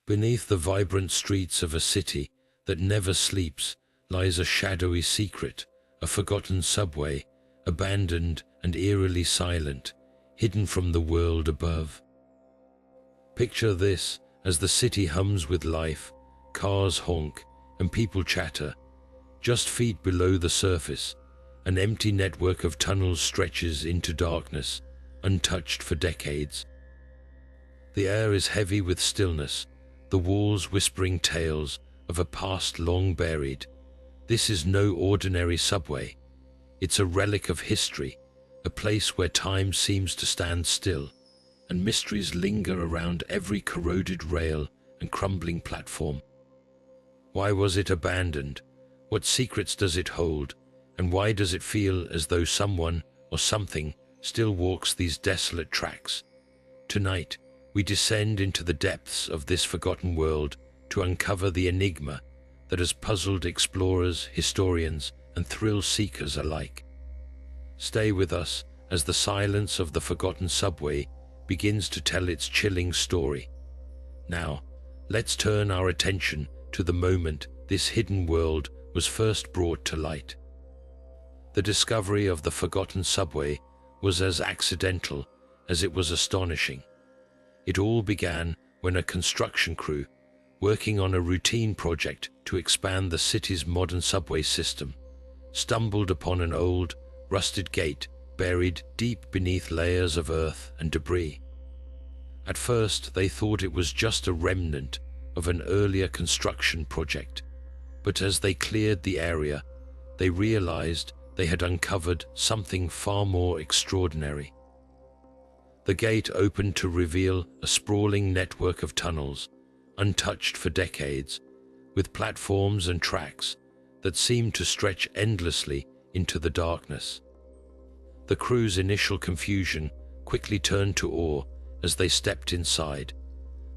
Beneath the vibrant streets of a city that never sleeps lies a shadowy secret, a forgotten subway, abandoned and eerily silent, hidden from the world above. Picture this as the city hums with life, cars honk and people chatter. Just feet below the surface, an empty network of tunnels stretches into darkness, untouched for decades. The air is heavy with stillness, the walls whispering tales of a past long buried. This is no ordinary subway. It's a relic of history, a place where time seems to stand still, and mysteries linger around every corroded rail and crumbling platform. Why was it abandoned? What secrets does it hold? And why does it feel as though someone or something still walks these desolate tracks? Tonight, we descend into the depths of this forgotten world to uncover the enigma that has puzzled explorers, historians, and thrill seekers alike. Stay with us as the silence of the forgotten subway begins to tell its chilling story. Now, let's turn our attention to the moment this hidden world was first brought to light. The discovery of the forgotten subway was as accidental as it was astonishing. It all began when a construction crew, working on a routine project to expand the city's modern subway system, stumbled upon an old, rusted gate buried deep beneath layers of earth and debris. At first, they thought it was just a remnant of an earlier construction project, but as they cleared the area, they realized they had uncovered something far more extraordinary. The gate opened to reveal a sprawling network of tunnels, untouched for decades, with platforms and tracks that seemed to stretch endlessly into the darkness. The crew's initial confusion quickly turned to awe as they stepped inside,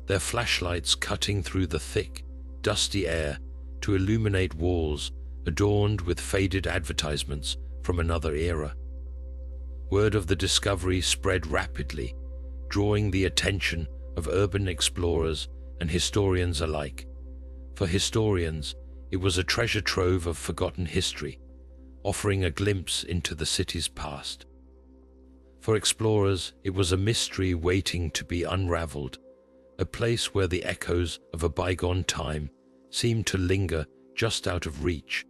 their flashlights cutting through the thick, dusty air to illuminate walls adorned with faded advertisements from another era. Word of the discovery spread rapidly, drawing the attention of urban explorers and historians alike. For historians, it was a treasure trove of forgotten history, offering a glimpse into the city's past. For explorers, it was a mystery waiting to be unraveled, a place where the echoes of a bygone time seemed to linger just out of reach.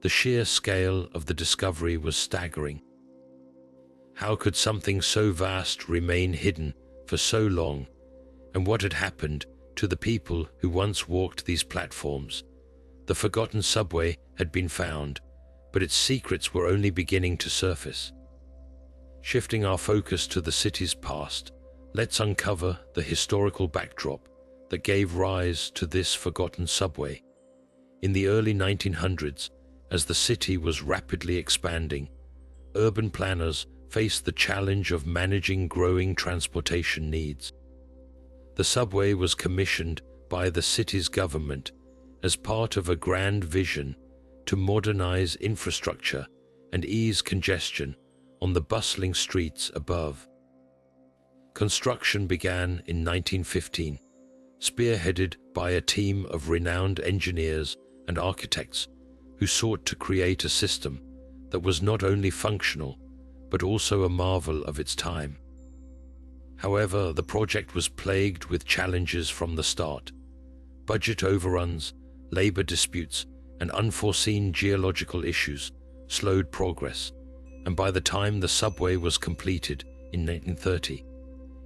The sheer scale of the discovery was staggering. How could something so vast remain hidden for so long? And what had happened to the people who once walked these platforms? The forgotten subway had been found, but its secrets were only beginning to surface. Shifting our focus to the city's past, let's uncover the historical backdrop that gave rise to this forgotten subway. In the early 1900s, as the city was rapidly expanding, urban planners faced the challenge of managing growing transportation needs. The subway was commissioned by the city's government as part of a grand vision to modernize infrastructure and ease congestion on the bustling streets above. Construction began in 1915, spearheaded by a team of renowned engineers and architects who sought to create a system that was not only functional, but also a marvel of its time. However, the project was plagued with challenges from the start. Budget overruns, labor disputes, and unforeseen geological issues slowed progress, and by the time the subway was completed in 1930,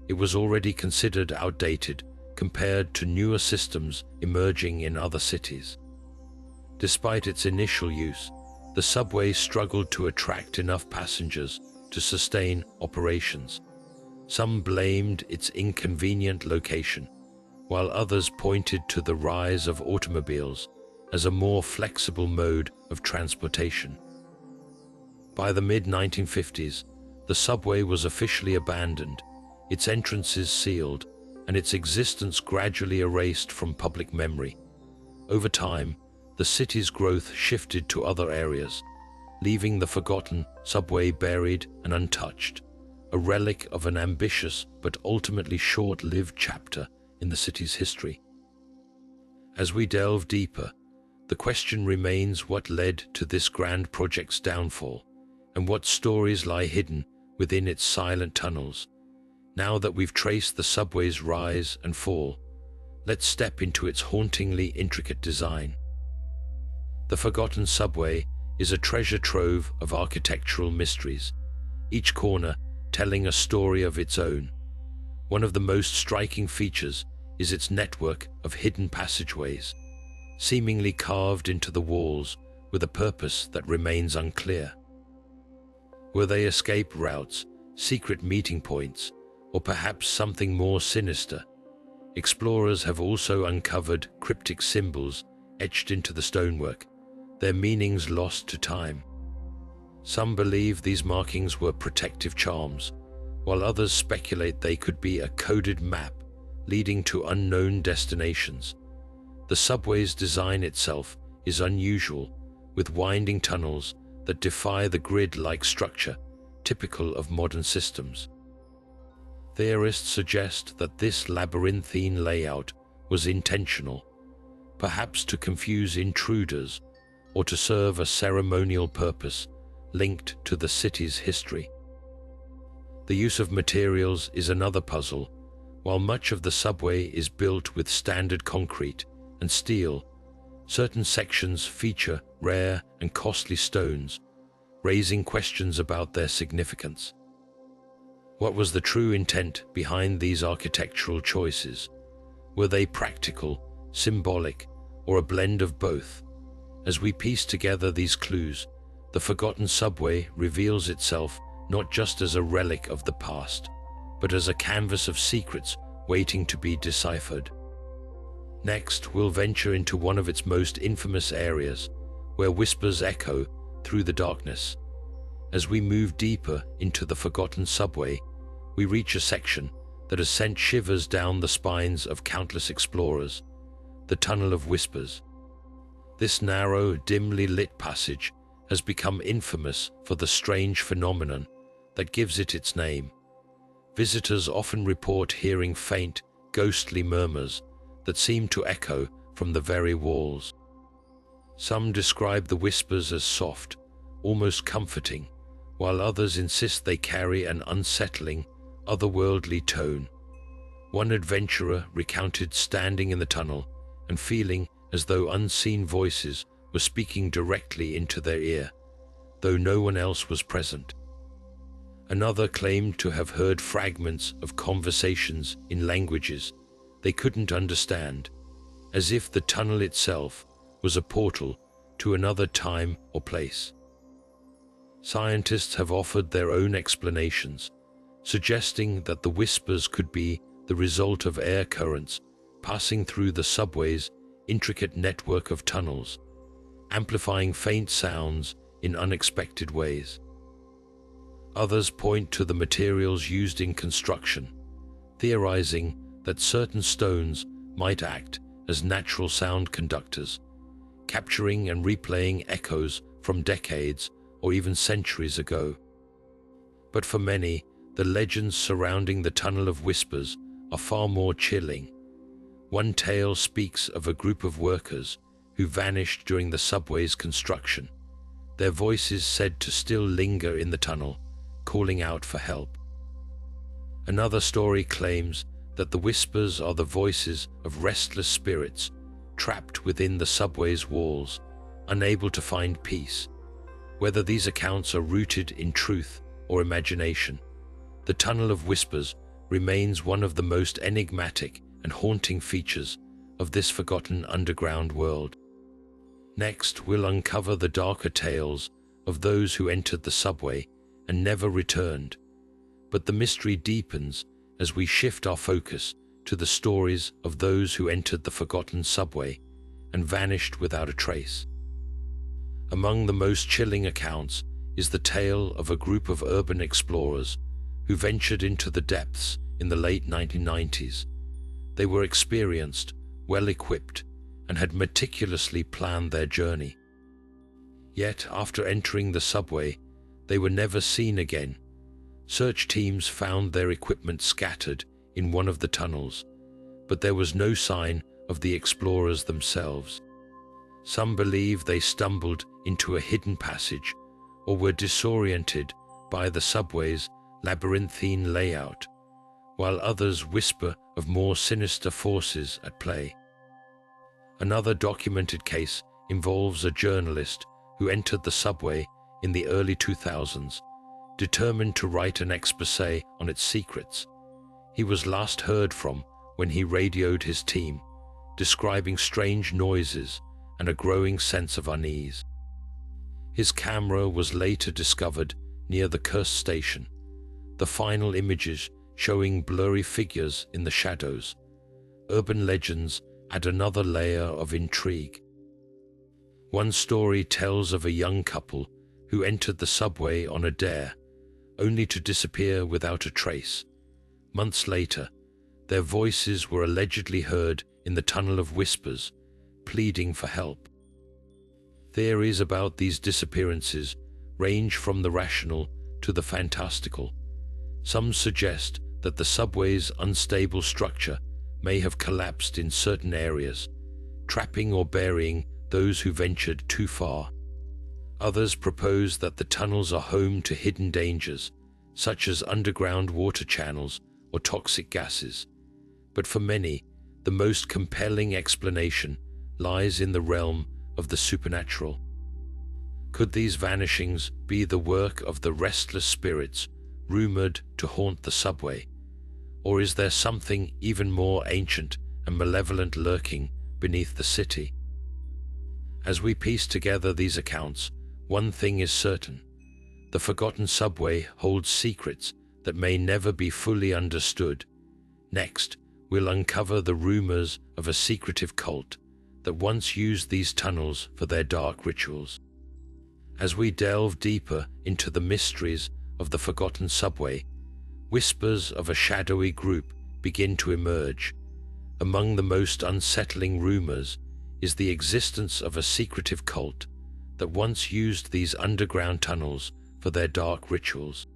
it was already considered outdated compared to newer systems emerging in other cities. Despite its initial use, the subway struggled to attract enough passengers to sustain operations. Some blamed its inconvenient location, while others pointed to the rise of automobiles as a more flexible mode of transportation. By the mid-1950s, the subway was officially abandoned, its entrances sealed, and its existence gradually erased from public memory. Over time, the city's growth shifted to other areas, leaving the forgotten subway buried and untouched, a relic of an ambitious but ultimately short-lived chapter in the city's history. As we delve deeper, the question remains: what led to this grand project's downfall, and what stories lie hidden within its silent tunnels? Now that we've traced the subway's rise and fall, let's step into its hauntingly intricate design. The forgotten subway is a treasure trove of architectural mysteries, each corner telling a story of its own. One of the most striking features is its network of hidden passageways, seemingly carved into the walls with a purpose that remains unclear. Were they escape routes, secret meeting points, or perhaps something more sinister? Explorers have also uncovered cryptic symbols etched into the stonework, their meanings lost to time. Some believe these markings were protective charms, while others speculate they could be a coded map leading to unknown destinations. The subway's design itself is unusual, with winding tunnels that defy the grid-like structure typical of modern systems. Theorists suggest that this labyrinthine layout was intentional, perhaps to confuse intruders or to serve a ceremonial purpose linked to the city's history. The use of materials is another puzzle. While much of the subway is built with standard concrete and steel, certain sections feature rare and costly stones, raising questions about their significance. What was the true intent behind these architectural choices? Were they practical, symbolic, or a blend of both? As we piece together these clues, the forgotten subway reveals itself not just as a relic of the past, but as a canvas of secrets waiting to be deciphered. Next, we'll venture into one of its most infamous areas, where whispers echo through the darkness. As we move deeper into the forgotten subway, we reach a section that has sent shivers down the spines of countless explorers: the Tunnel of Whispers. This narrow, dimly lit passage has become infamous for the strange phenomenon that gives it its name. Visitors often report hearing faint, ghostly murmurs that seem to echo from the very walls. Some describe the whispers as soft, almost comforting, while others insist they carry an unsettling, otherworldly tone. One adventurer recounted standing in the tunnel and feeling as though unseen voices were speaking directly into their ear, though no one else was present. Another claimed to have heard fragments of conversations in languages they couldn't understand, as if the tunnel itself was a portal to another time or place. Scientists have offered their own explanations, suggesting that the whispers could be the result of air currents passing through the subway's intricate network of tunnels, amplifying faint sounds in unexpected ways. Others point to the materials used in construction, theorizing that certain stones might act as natural sound conductors, capturing and replaying echoes from decades or even centuries ago. But for many, the legends surrounding the Tunnel of Whispers are far more chilling. One tale speaks of a group of workers who vanished during the subway's construction, their voices said to still linger in the tunnel, calling out for help. Another story claims that the whispers are the voices of restless spirits trapped within the subway's walls, unable to find peace. Whether these accounts are rooted in truth or imagination, the Tunnel of Whispers remains one of the most enigmatic and haunting features of this forgotten underground world. Next, we'll uncover the darker tales of those who entered the subway and never returned. But the mystery deepens as we shift our focus to the stories of those who entered the forgotten subway and vanished without a trace. Among the most chilling accounts is the tale of a group of urban explorers who ventured into the depths in the late 1990s. They were experienced, well-equipped, and had meticulously planned their journey. Yet, after entering the subway, they were never seen again. Search teams found their equipment scattered in one of the tunnels, but there was no sign of the explorers themselves. Some believe they stumbled into a hidden passage or were disoriented by the subway's labyrinthine layout, while others whisper of more sinister forces at play. Another documented case involves a journalist who entered the subway in the early 2000s, determined to write an exposé on its secrets. He was last heard from when he radioed his team, describing strange noises and a growing sense of unease. His camera was later discovered near the cursed station, the final images showing blurry figures in the shadows. Urban legends add another layer of intrigue. One story tells of a young couple who entered the subway on a dare, only to disappear without a trace. Months later, their voices were allegedly heard in the tunnel of whispers, pleading for help. Theories about these disappearances range from the rational to the fantastical. Some suggest that the subway's unstable structure may have collapsed in certain areas, trapping or burying those who ventured too far. Others propose that the tunnels are home to hidden dangers, such as underground water channels or toxic gases. But for many, the most compelling explanation lies in the realm of the supernatural. Could these vanishings be the work of the restless spirits rumored to haunt the subway? Or is there something even more ancient and malevolent lurking beneath the city? As we piece together these accounts, one thing is certain: the forgotten subway holds secrets that may never be fully understood. Next, we'll uncover the rumors of a secretive cult that once used these tunnels for their dark rituals. As we delve deeper into the mysteries of the forgotten subway, whispers of a shadowy group begin to emerge. Among the most unsettling rumors is the existence of a secretive cult that once used these underground tunnels for their dark rituals.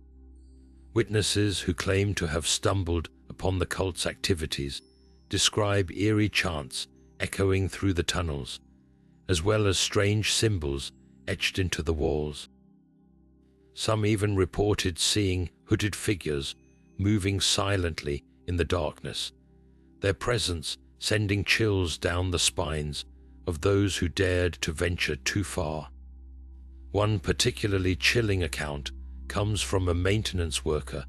Witnesses who claim to have stumbled upon the cult's activities describe eerie chants echoing through the tunnels, as well as strange symbols etched into the walls. Some even reported seeing hooded figures moving silently in the darkness, their presence sending chills down the spines of those who dared to venture too far. One particularly chilling account comes from a maintenance worker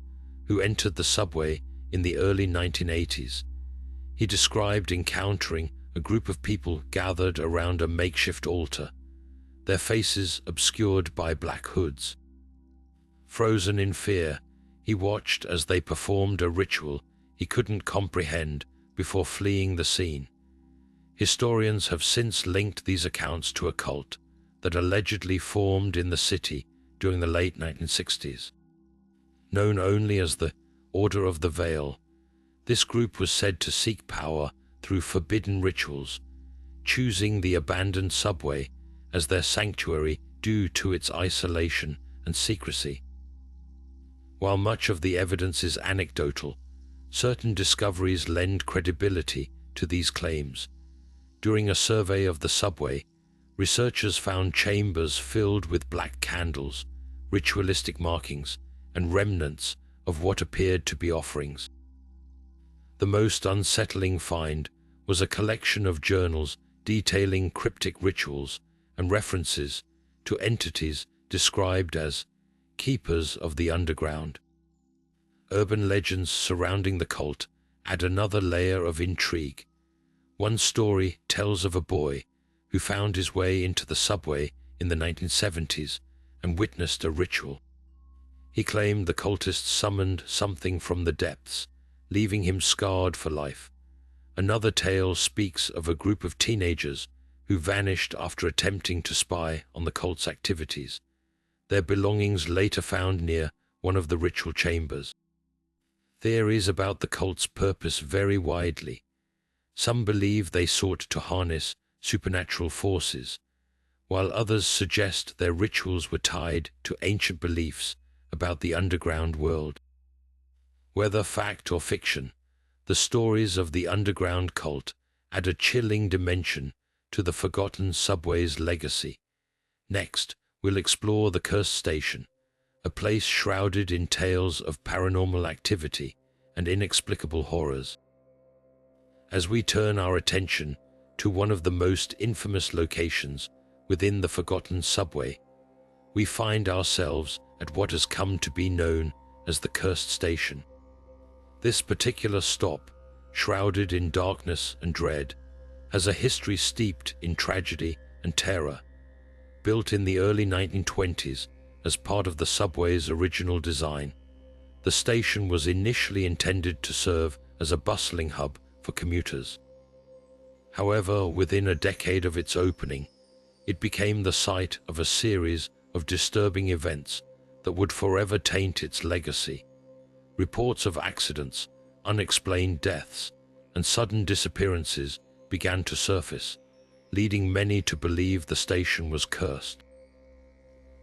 who entered the subway in the early 1980s. He described encountering a group of people gathered around a makeshift altar, their faces obscured by black hoods. Frozen in fear, he watched as they performed a ritual he couldn't comprehend before fleeing the scene. Historians have since linked these accounts to a cult that allegedly formed in the city during the late 1960s. Known only as the Order of the Veil, this group was said to seek power through forbidden rituals, choosing the abandoned subway as their sanctuary due to its isolation and secrecy. While much of the evidence is anecdotal, certain discoveries lend credibility to these claims. During a survey of the subway, researchers found chambers filled with black candles, ritualistic markings, and remnants of what appeared to be offerings. The most unsettling find was a collection of journals detailing cryptic rituals and references to entities described as keepers of the underground. Urban legends surrounding the cult add another layer of intrigue. One story tells of a boy who found his way into the subway in the 1970s and witnessed a ritual. He claimed the cultists summoned something from the depths, leaving him scarred for life. Another tale speaks of a group of teenagers who vanished after attempting to spy on the cult's activities, their belongings later found near one of the ritual chambers. Theories about the cult's purpose vary widely. Some believe they sought to harness supernatural forces, while others suggest their rituals were tied to ancient beliefs about the underground world. Whether fact or fiction, the stories of the underground cult add a chilling dimension to the forgotten subway's legacy. Next, we'll explore the cursed station, a place shrouded in tales of paranormal activity and inexplicable horrors. As we turn our attention to one of the most infamous locations within the forgotten subway, we find ourselves at what has come to be known as the cursed station. This particular stop, shrouded in darkness and dread, has a history steeped in tragedy and terror. Built in the early 1920s as part of the subway's original design, the station was initially intended to serve as a bustling hub for commuters. However, within a decade of its opening, it became the site of a series of disturbing events that would forever taint its legacy. Reports of accidents, unexplained deaths, and sudden disappearances began to surface, leading many to believe the station was cursed.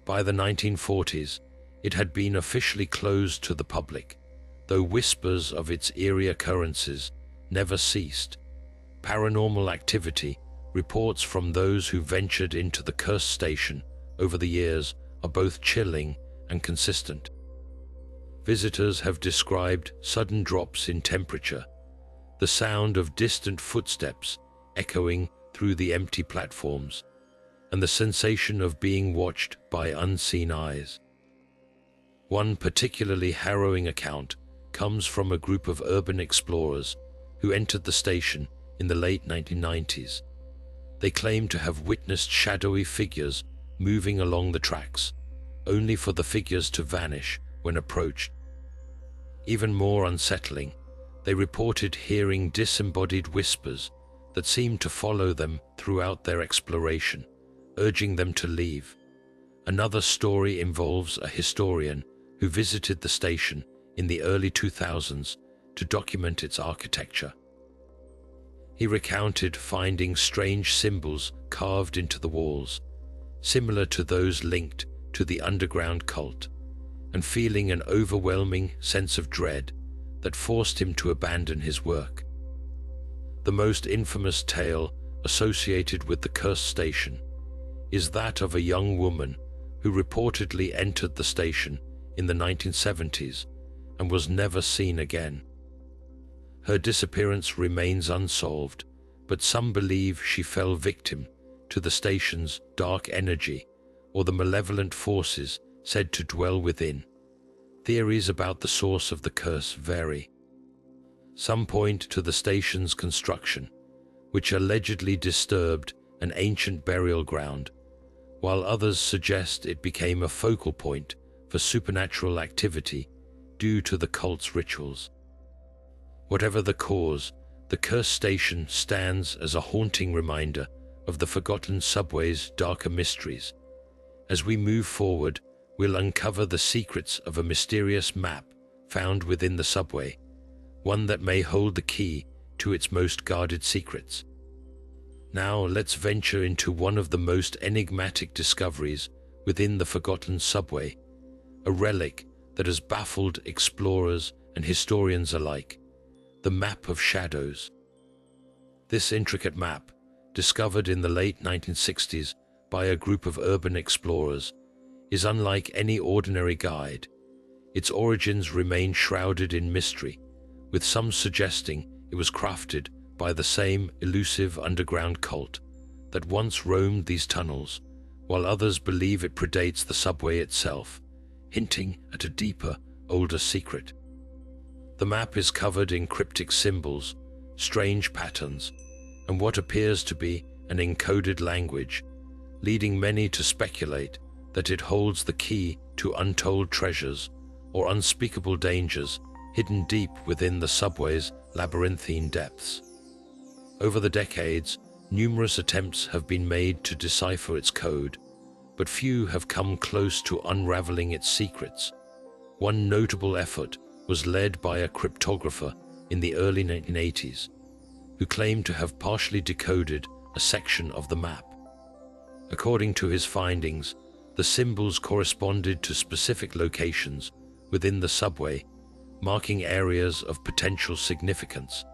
By the 1940s, it had been officially closed to the public, though whispers of its eerie occurrences never ceased. Paranormal activity reports from those who ventured into the cursed station over the years are both chilling and consistent. Visitors have described sudden drops in temperature, the sound of distant footsteps echoing through the empty platforms, and the sensation of being watched by unseen eyes. One particularly harrowing account comes from a group of urban explorers who entered the station in the late 1990s. They claim to have witnessed shadowy figures moving along the tracks, only for the figures to vanish when approached. Even more unsettling, they reported hearing disembodied whispers that seemed to follow them throughout their exploration, urging them to leave. Another story involves a historian who visited the station in the early 2000s to document its architecture. He recounted finding strange symbols carved into the walls, similar to those linked to the underground cult, and feeling an overwhelming sense of dread that forced him to abandon his work. The most infamous tale associated with the cursed station is that of a young woman who reportedly entered the station in the 1970s and was never seen again. Her disappearance remains unsolved, but some believe she fell victim to the station's dark energy or the malevolent forces said to dwell within. Theories about the source of the curse vary. Some point to the station's construction, which allegedly disturbed an ancient burial ground, while others suggest it became a focal point for supernatural activity due to the cult's rituals. Whatever the cause, the cursed station stands as a haunting reminder of the forgotten subway's darker mysteries. As we move forward, we'll uncover the secrets of a mysterious map found within the subway, one that may hold the key to its most guarded secrets. Now let's venture into one of the most enigmatic discoveries within the forgotten subway, a relic that has baffled explorers and historians alike, the Map of Shadows. This intricate map, discovered in the late 1960s by a group of urban explorers, is unlike any ordinary guide. Its origins remain shrouded in mystery, with some suggesting it was crafted by the same elusive underground cult that once roamed these tunnels, while others believe it predates the subway itself, hinting at a deeper, older secret. The map is covered in cryptic symbols, strange patterns, and what appears to be an encoded language, leading many to speculate that it holds the key to untold treasures or unspeakable dangers hidden deep within the subway's labyrinthine depths. Over the decades, numerous attempts have been made to decipher its code, but few have come close to unraveling its secrets. One notable effort was led by a cryptographer in the early 1980s, who claimed to have partially decoded a section of the map. According to his findings, the symbols corresponded to specific locations within the subway, marking areas of potential significance.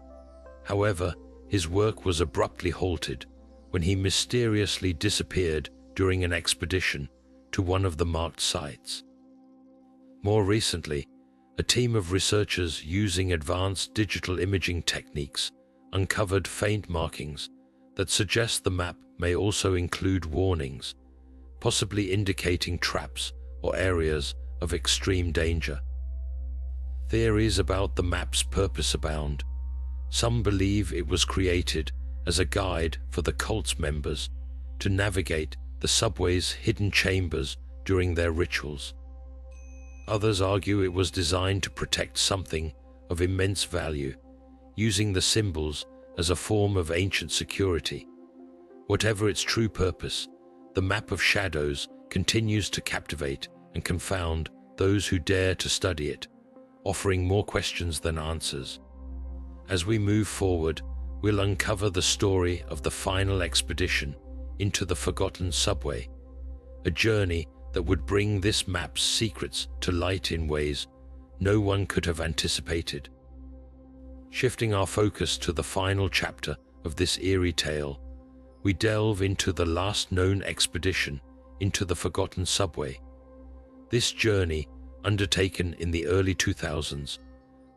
However, his work was abruptly halted when he mysteriously disappeared during an expedition to one of the marked sites. More recently, a team of researchers using advanced digital imaging techniques uncovered faint markings that suggest the map may also include warnings, possibly indicating traps or areas of extreme danger. Theories about the map's purpose abound. Some believe it was created as a guide for the cult's members to navigate the subway's hidden chambers during their rituals. Others argue it was designed to protect something of immense value, using the symbols as a form of ancient security. Whatever its true purpose, the map of shadows continues to captivate and confound those who dare to study it, offering more questions than answers. As we move forward, we'll uncover the story of the final expedition into the forgotten subway, a journey that would bring this map's secrets to light in ways no one could have anticipated. Shifting our focus to the final chapter of this eerie tale, we delve into the last known expedition into the forgotten subway. This journey, undertaken in the early 2000s,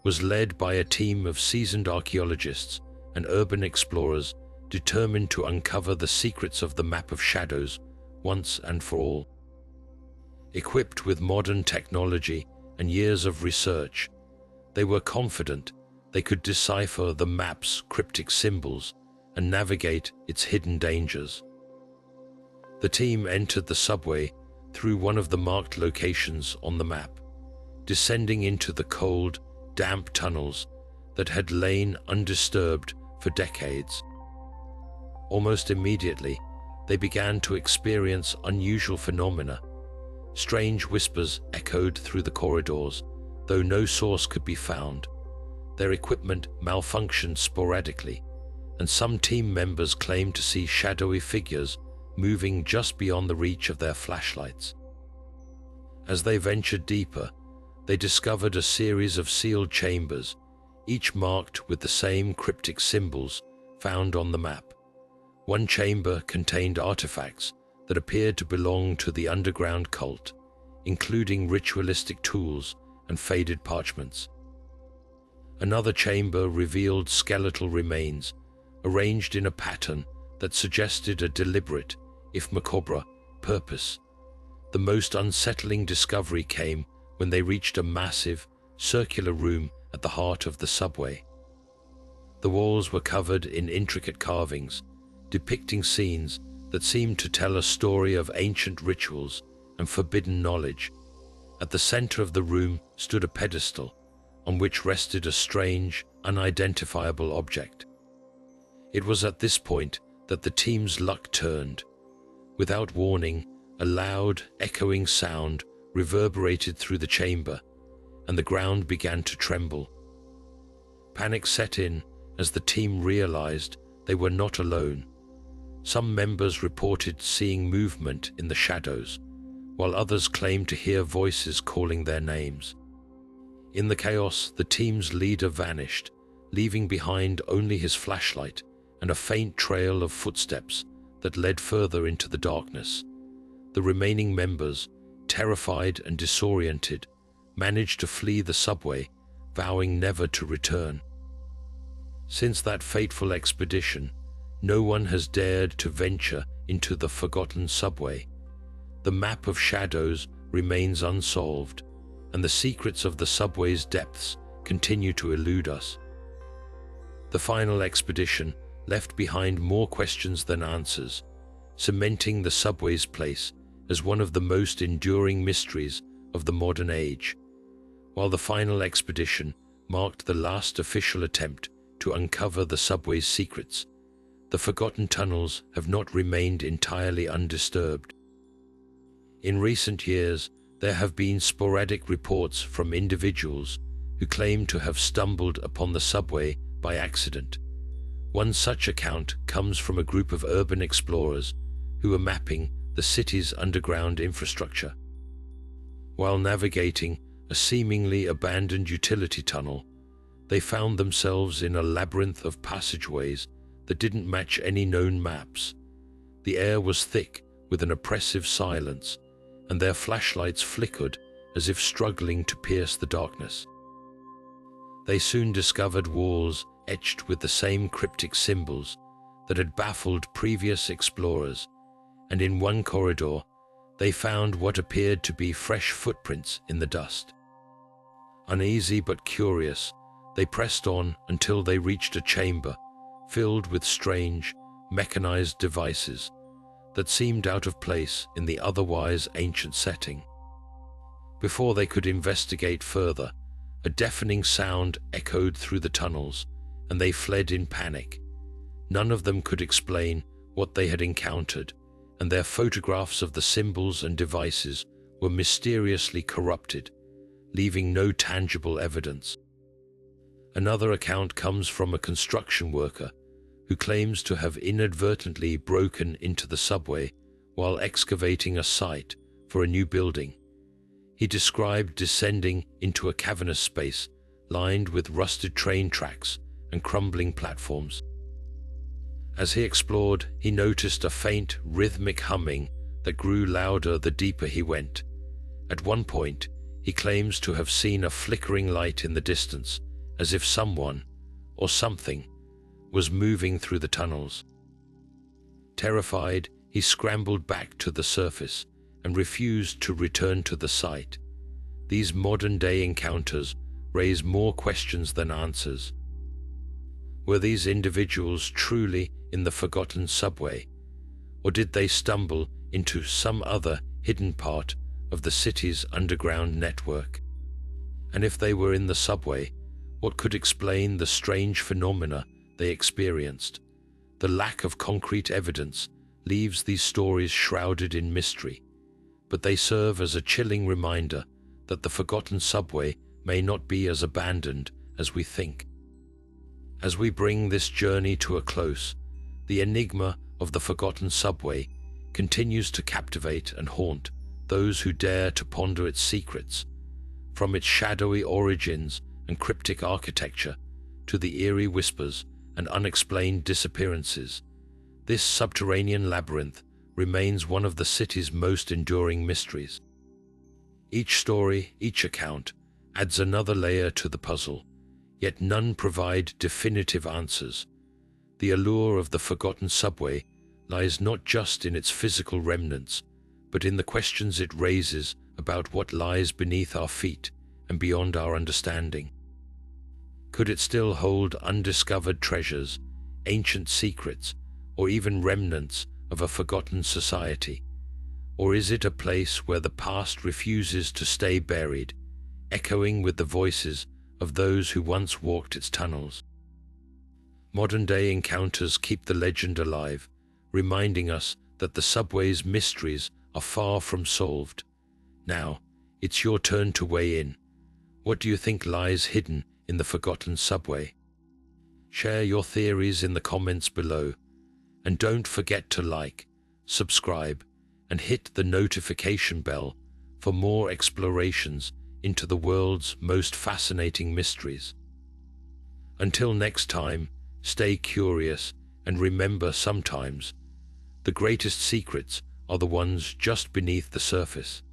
was led by a team of seasoned archaeologists and urban explorers determined to uncover the secrets of the map of shadows once and for all. Equipped with modern technology and years of research, they were confident they could decipher the map's cryptic symbols and navigate its hidden dangers. The team entered the subway through one of the marked locations on the map, descending into the cold, damp tunnels that had lain undisturbed for decades. Almost immediately, they began to experience unusual phenomena. Strange whispers echoed through the corridors, though no source could be found. Their equipment malfunctioned sporadically, and some team members claimed to see shadowy figures moving just beyond the reach of their flashlights. As they ventured deeper, they discovered a series of sealed chambers, each marked with the same cryptic symbols found on the map. One chamber contained artifacts that appeared to belong to the underground cult, including ritualistic tools and faded parchments. Another chamber revealed skeletal remains, arranged in a pattern that suggested a deliberate, if macabre, purpose. The most unsettling discovery came when they reached a massive, circular room at the heart of the subway. The walls were covered in intricate carvings, depicting scenes that seemed to tell a story of ancient rituals and forbidden knowledge. At the center of the room stood a pedestal, on which rested a strange, unidentifiable object. It was at this point that the team's luck turned. Without warning, a loud, echoing sound reverberated through the chamber, and the ground began to tremble. Panic set in as the team realized they were not alone. Some members reported seeing movement in the shadows, while others claimed to hear voices calling their names. In the chaos, the team's leader vanished, leaving behind only his flashlight and a faint trail of footsteps that led further into the darkness. The remaining members, terrified and disoriented, managed to flee the subway, vowing never to return. Since that fateful expedition, no one has dared to venture into the forgotten subway. The map of shadows remains unsolved, and the secrets of the subway's depths continue to elude us. The final expedition left behind more questions than answers, cementing the subway's place as one of the most enduring mysteries of the modern age. While the final expedition marked the last official attempt to uncover the subway's secrets, the forgotten tunnels have not remained entirely undisturbed. In recent years, there have been sporadic reports from individuals who claim to have stumbled upon the subway by accident. One such account comes from a group of urban explorers who were mapping the city's underground infrastructure. While navigating a seemingly abandoned utility tunnel, they found themselves in a labyrinth of passageways that didn't match any known maps. The air was thick with an oppressive silence, and their flashlights flickered as if struggling to pierce the darkness. They soon discovered walls etched with the same cryptic symbols that had baffled previous explorers, and in one corridor, they found what appeared to be fresh footprints in the dust. Uneasy but curious, they pressed on until they reached a chamber filled with strange, mechanized devices that seemed out of place in the otherwise ancient setting. Before they could investigate further, a deafening sound echoed through the tunnels, and they fled in panic. None of them could explain what they had encountered, and their photographs of the symbols and devices were mysteriously corrupted, leaving no tangible evidence. Another account comes from a construction worker who claims to have inadvertently broken into the subway while excavating a site for a new building. He described descending into a cavernous space lined with rusted train tracks and crumbling platforms. As he explored, he noticed a faint, rhythmic humming that grew louder the deeper he went. At one point, he claims to have seen a flickering light in the distance, as if someone, or something, was moving through the tunnels. Terrified, he scrambled back to the surface and refused to return to the site. These modern-day encounters raise more questions than answers. Were these individuals truly in the forgotten subway, or did they stumble into some other hidden part of the city's underground network? And if they were in the subway, what could explain the strange phenomena they experienced? The lack of concrete evidence leaves these stories shrouded in mystery, but they serve as a chilling reminder that the forgotten subway may not be as abandoned as we think. As we bring this journey to a close, the enigma of the forgotten subway continues to captivate and haunt those who dare to ponder its secrets. From its shadowy origins and cryptic architecture to the eerie whispers and unexplained disappearances, this subterranean labyrinth remains one of the city's most enduring mysteries. Each story, each account, adds another layer to the puzzle, yet none provide definitive answers. The allure of the forgotten subway lies not just in its physical remnants, but in the questions it raises about what lies beneath our feet and beyond our understanding. Could it still hold undiscovered treasures, ancient secrets, or even remnants of a forgotten society? Or is it a place where the past refuses to stay buried, echoing with the voices of those who once walked its tunnels? Modern-day encounters keep the legend alive, reminding us that the subway's mysteries are far from solved. Now, it's your turn to weigh in. What do you think lies hidden in the forgotten subway? Share your theories in the comments below, and don't forget to like, subscribe, and hit the notification bell for more explorations into the world's most fascinating mysteries. Until next time, stay curious and remember, sometimes the greatest secrets are the ones just beneath the surface.